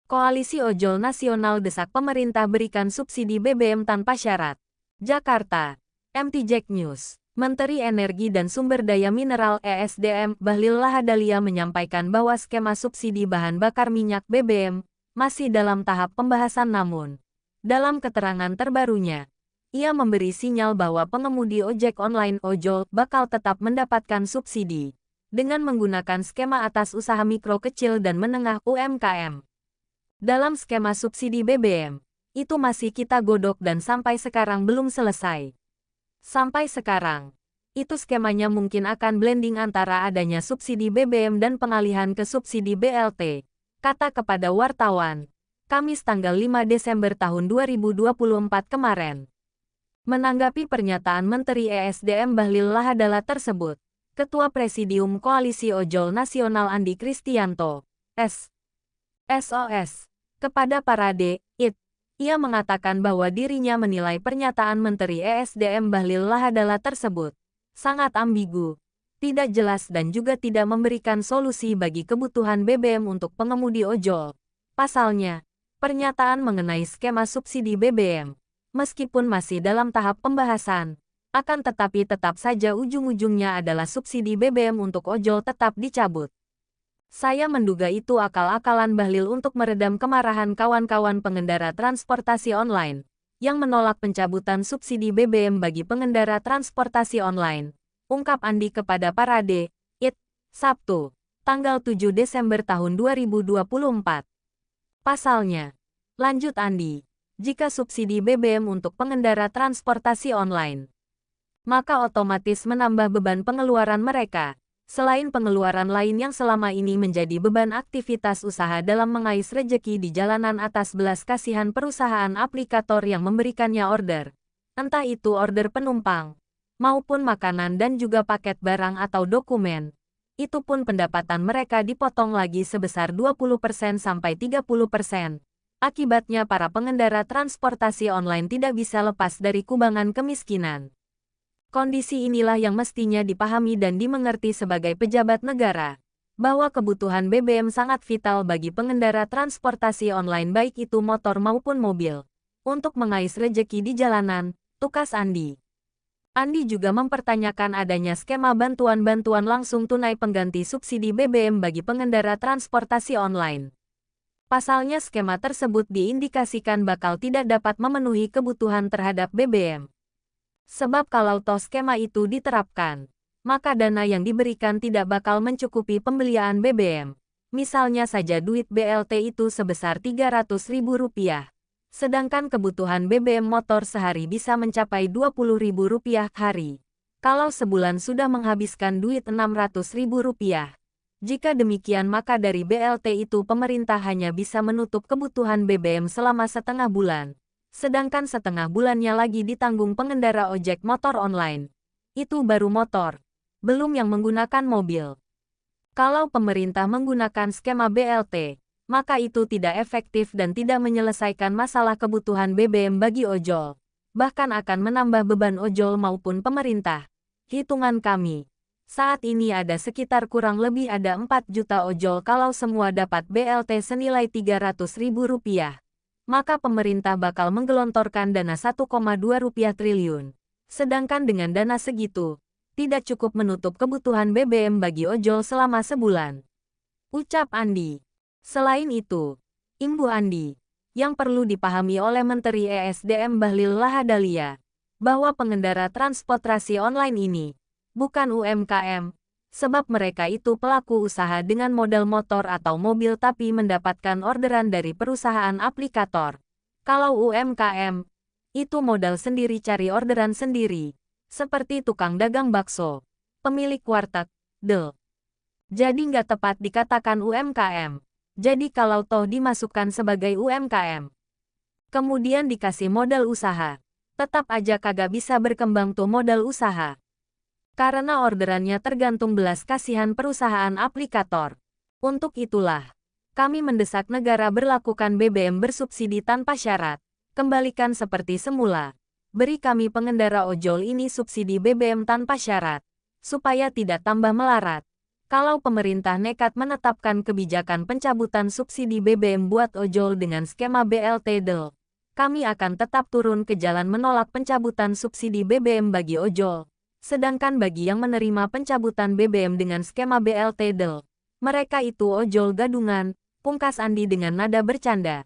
Koalisi Ojol Nasional desak pemerintah berikan subsidi BBM tanpa syarat. Jakarta, MTJ News. Menteri Energi dan Sumber Daya Mineral (ESDM) Bahlil Lahadalia menyampaikan bahwa skema subsidi bahan bakar minyak BBM masih dalam tahap pembahasan, namun dalam keterangan terbarunya, ia memberi sinyal bahwa pengemudi ojek online ojol bakal tetap mendapatkan subsidi dengan menggunakan skema atas usaha mikro kecil dan menengah UMKM. Dalam skema subsidi BBM, itu masih kita godok dan sampai sekarang belum selesai. Sampai sekarang, itu skemanya mungkin akan blending antara adanya subsidi BBM dan pengalihan ke subsidi BLT, kata kepada wartawan, Kamis tanggal 5 Desember tahun 2024 kemarin. Menanggapi pernyataan Menteri ESDM Bahlil Lahadalia tersebut, Ketua Presidium Koalisi Ojol Nasional Andi Kristianto, SOS, kepada Parade, ia mengatakan bahwa dirinya menilai pernyataan Menteri ESDM Bahlil Lahadalia tersebut sangat ambigu, tidak jelas dan juga tidak memberikan solusi bagi kebutuhan BBM untuk pengemudi ojol. Pasalnya, pernyataan mengenai skema subsidi BBM, meskipun masih dalam tahap pembahasan, akan tetapi tetap saja ujung-ujungnya adalah subsidi BBM untuk ojol tetap dicabut. Saya menduga itu akal-akalan Bahlil untuk meredam kemarahan kawan-kawan pengendara transportasi online yang menolak pencabutan subsidi BBM bagi pengendara transportasi online, ungkap Andi kepada Parade, Sabtu, tanggal 7 Desember tahun 2024. Pasalnya, lanjut Andi, jika subsidi BBM untuk pengendara transportasi online, maka otomatis menambah beban pengeluaran mereka. Selain pengeluaran lain yang selama ini menjadi beban aktivitas usaha dalam mengais rejeki di jalanan atas belas kasihan perusahaan aplikator yang memberikannya order, entah itu order penumpang, maupun makanan dan juga paket barang atau dokumen, itu pun pendapatan mereka dipotong lagi sebesar 20% sampai 30%. Akibatnya para pengendara transportasi online tidak bisa lepas dari kubangan kemiskinan. Kondisi inilah yang mestinya dipahami dan dimengerti sebagai pejabat negara, bahwa kebutuhan BBM sangat vital bagi pengendara transportasi online baik itu motor maupun mobil, untuk mengais rejeki di jalanan, tukas Andi. Andi juga mempertanyakan adanya skema bantuan-bantuan langsung tunai pengganti subsidi BBM bagi pengendara transportasi online. Pasalnya skema tersebut diindikasikan bakal tidak dapat memenuhi kebutuhan terhadap BBM. Sebab kalau toh skema itu diterapkan, maka dana yang diberikan tidak bakal mencukupi pembelian BBM. Misalnya saja duit BLT itu sebesar Rp300.000, sedangkan kebutuhan BBM motor sehari bisa mencapai Rp20.000 hari. Kalau sebulan sudah menghabiskan duit Rp600.000. Jika demikian maka dari BLT itu pemerintah hanya bisa menutup kebutuhan BBM selama setengah bulan. Sedangkan setengah bulannya lagi ditanggung pengendara ojek motor online. Itu baru motor, belum yang menggunakan mobil. Kalau pemerintah menggunakan skema BLT, maka itu tidak efektif dan tidak menyelesaikan masalah kebutuhan BBM bagi ojol. Bahkan akan menambah beban ojol maupun pemerintah. Hitungan kami, saat ini ada sekitar kurang lebih ada 4 juta ojol kalau semua dapat BLT senilai Rp300.000. Maka pemerintah bakal menggelontorkan dana Rp1,2 triliun. Sedangkan dengan dana segitu, tidak cukup menutup kebutuhan BBM bagi ojol selama sebulan. Ucap Andi. Selain itu, imbuh Andi, yang perlu dipahami oleh Menteri ESDM Bahlil Lahadalia, bahwa pengendara transportasi online ini bukan UMKM, sebab mereka itu pelaku usaha dengan modal motor atau mobil tapi mendapatkan orderan dari perusahaan aplikator. Kalau UMKM, itu modal sendiri cari orderan sendiri, seperti tukang dagang bakso, pemilik warteg, Jadi nggak tepat dikatakan UMKM. Jadi kalau toh dimasukkan sebagai UMKM, kemudian dikasih modal usaha, tetap aja kagak bisa berkembang tuh modal usaha. Karena orderannya tergantung belas kasihan perusahaan aplikator. Untuk itulah, kami mendesak negara berlakukan BBM bersubsidi tanpa syarat. Kembalikan seperti semula. Beri kami pengendara ojol ini subsidi BBM tanpa syarat, supaya tidak tambah melarat. Kalau pemerintah nekat menetapkan kebijakan pencabutan subsidi BBM buat ojol dengan skema BLT Del, kami akan tetap turun ke jalan menolak pencabutan subsidi BBM bagi ojol. Sedangkan bagi yang menerima pencabutan BBM dengan skema BLT Del, mereka itu ojol gadungan, pungkas Andi dengan nada bercanda.